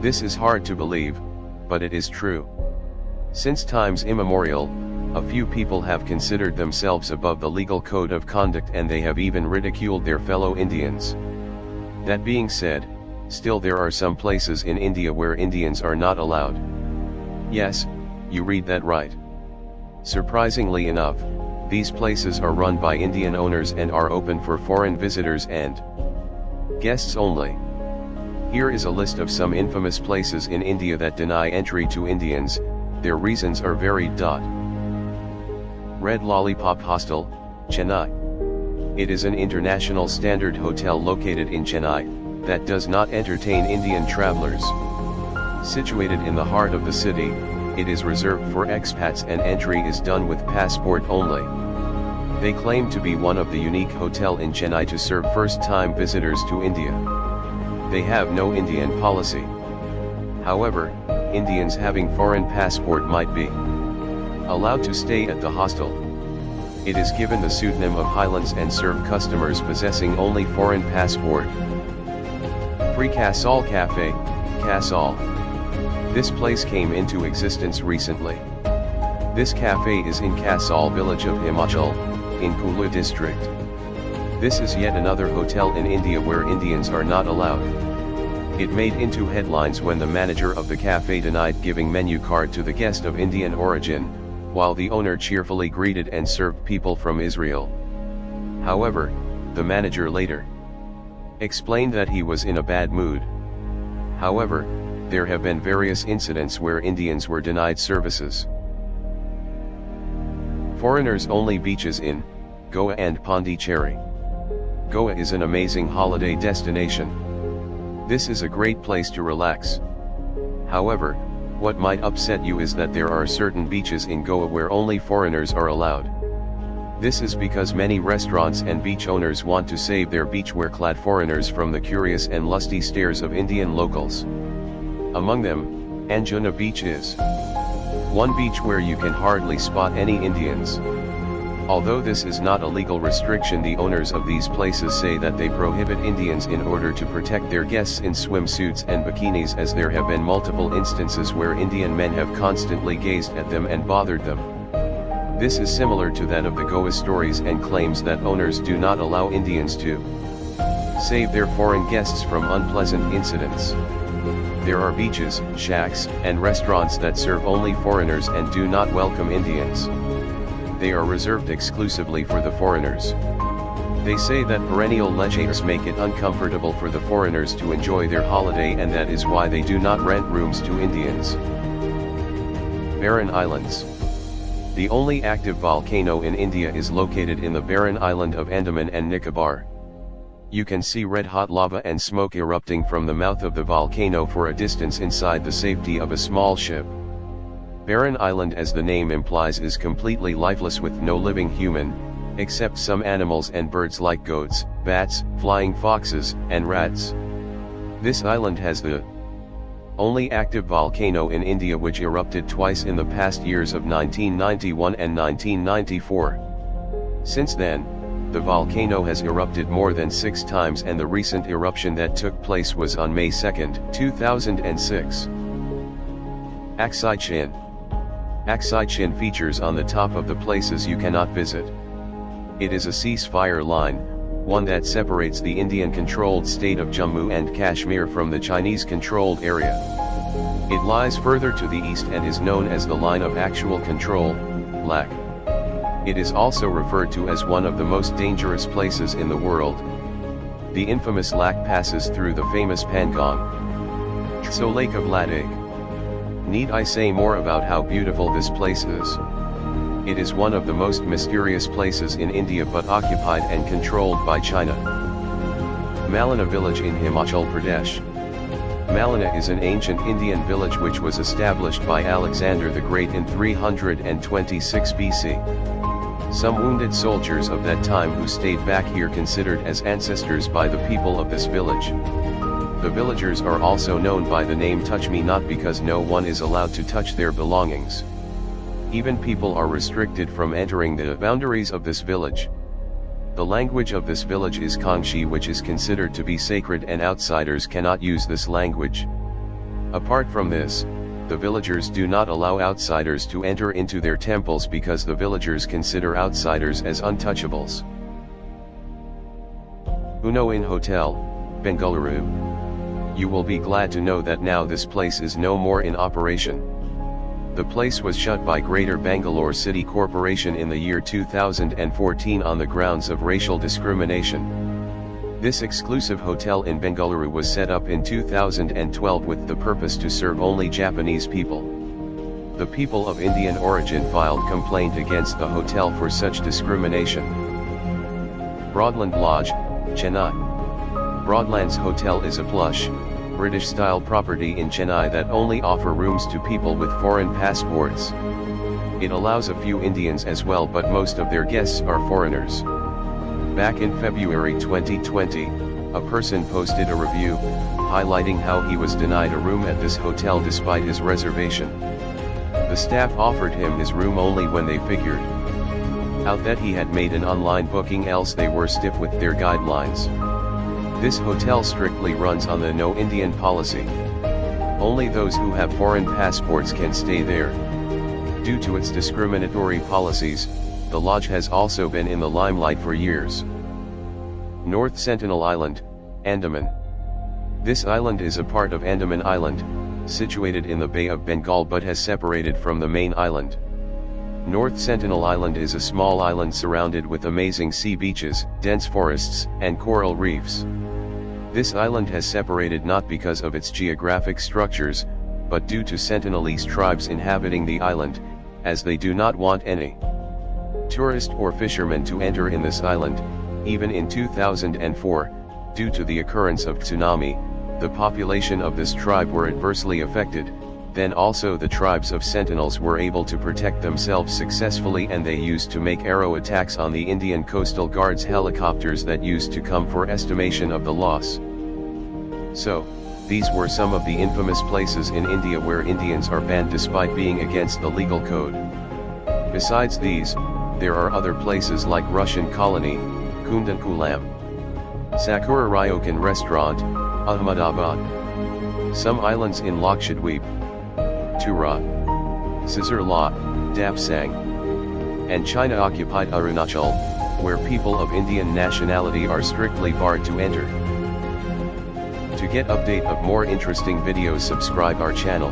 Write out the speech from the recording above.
This is hard to believe, but it is true. Since times immemorial, a few people have considered themselves above the legal code of conduct, and they have even ridiculed their fellow Indians. That being said, still there are some places in India where Indians are not allowed. Yes, you read that right. Surprisingly enough, these places are run by Indian owners and are open for foreign visitors and guests only. Here is a list of some infamous places in India that deny entry to Indians. Their reasons are varied. Red Lollipop Hostel, Chennai. It is an international standard hotel located in Chennai, that does not entertain Indian travelers. Situated in the heart of the city, it is reserved for expats and entry is done with passport only. They claim to be one of the unique hotel in Chennai to serve first-time visitors to India. They have no Indian policy. However, Indians having foreign passport might be allowed to stay at the hostel. It is given the pseudonym of Highlands and serve customers possessing only foreign passport. Free Casal Cafe, Casal. This place came into existence recently. This cafe is in Casal village of Himachal, in Kulu district. This is yet another hotel in India where Indians are not allowed. It made into headlines when the manager of the cafe denied giving menu card to the guest of Indian origin, while the owner cheerfully greeted and served people from Israel. However, the manager later explained that he was in a bad mood. However, there have been various incidents where Indians were denied services. Foreigners only beaches in Goa and Pondicherry. Goa is an amazing holiday destination. This is a great place to relax. However, what might upset you is that there are certain beaches in Goa where only foreigners are allowed. This is because many restaurants and beach owners want to save their beachwear-clad foreigners from the curious and lusty stares of Indian locals. Among them, Anjuna Beach is one beach where you can hardly spot any Indians. Although this is not a legal restriction, the owners of these places say that they prohibit Indians in order to protect their guests in swimsuits and bikinis, as there have been multiple instances where Indian men have constantly gazed at them and bothered them. This is similar to that of the Goa stories and claims that owners do not allow Indians to save their foreign guests from unpleasant incidents. There are beaches, shacks, and restaurants that serve only foreigners and do not welcome Indians. They are reserved exclusively for the foreigners. They say that perennial legislators make it uncomfortable for the foreigners to enjoy their holiday, and that is why they do not rent rooms to Indians. Barren Islands. The only active volcano in India is located in the Barren Island of Andaman and Nicobar. You can see red-hot lava and smoke erupting from the mouth of the volcano for a distance inside the safety of a small ship. Barren Island, as the name implies, is completely lifeless with no living human, except some animals and birds like goats, bats, flying foxes, and rats. This island has the only active volcano in India, which erupted twice in the past years of 1991 and 1994. Since then, the volcano has erupted more than 6 times, and the recent eruption that took place was on May 2, 2006. Aksai Chin. Aksai Chin features on the top of the places you cannot visit. It is a ceasefire line, one that separates the Indian-controlled state of Jammu and Kashmir from the Chinese-controlled area. It lies further to the east and is known as the Line of Actual Control, LAC. It is also referred to as one of the most dangerous places in the world. The infamous LAC passes through the famous Pangong Tso Lake of Ladakh. Need I say more about how beautiful this place is? It is one of the most mysterious places in India, but occupied and controlled by China. Malana Village in Himachal Pradesh. Malana is an ancient Indian village which was established by Alexander the Great in 326 BC. Some wounded soldiers of that time who stayed back here considered as ancestors by the people of this village. The villagers are also known by the name Touch Me Not because no one is allowed to touch their belongings. Even people are restricted from entering the boundaries of this village. The language of this village is Kangxi, which is considered to be sacred, and outsiders cannot use this language. Apart from this, the villagers do not allow outsiders to enter into their temples because the villagers consider outsiders as untouchables. Uno Inn Hotel, Bengaluru. You will be glad to know that now this place is no more in operation. The place was shut by Greater Bangalore City Corporation in the year 2014 on the grounds of racial discrimination. This exclusive hotel in Bengaluru was set up in 2012 with the purpose to serve only Japanese people. The people of Indian origin filed complaint against the hotel for such discrimination. Broadlands Lodge, Chennai. Broadlands Hotel is a plush, British-style property in Chennai that only offer rooms to people with foreign passports. It allows a few Indians as well, but most of their guests are foreigners. Back in February 2020, a person posted a review, highlighting how he was denied a room at this hotel despite his reservation. The staff offered him his room only when they figured out that he had made an online booking, else they were stiff with their guidelines. This hotel strictly runs on the no Indian policy. Only those who have foreign passports can stay there. Due to its discriminatory policies, the lodge has also been in the limelight for years. North Sentinel Island, Andaman. This island is a part of Andaman Island, situated in the Bay of Bengal but has separated from the main island. North Sentinel Island is a small island surrounded with amazing sea beaches, dense forests, and coral reefs. This island has separated not because of its geographic structures, but due to Sentinelese tribes inhabiting the island, as they do not want any tourist or fishermen to enter in this island. Even in 2004, due to the occurrence of tsunami, the population of this tribe were adversely affected. Then also the tribes of Sentinels were able to protect themselves successfully, and they used to make arrow attacks on the Indian Coastal Guard's helicopters that used to come for estimation of the loss. So, these were some of the infamous places in India where Indians are banned despite being against the legal code. Besides these, there are other places like Russian Colony, Kundankulam, Sakura Ryokan Restaurant, Ahmedabad. Some islands in Lakshadweep, Tura, Sazerla, Dapsang, and China-occupied Arunachal, where people of Indian nationality are strictly barred to enter. To get update of more interesting videos, subscribe our channel.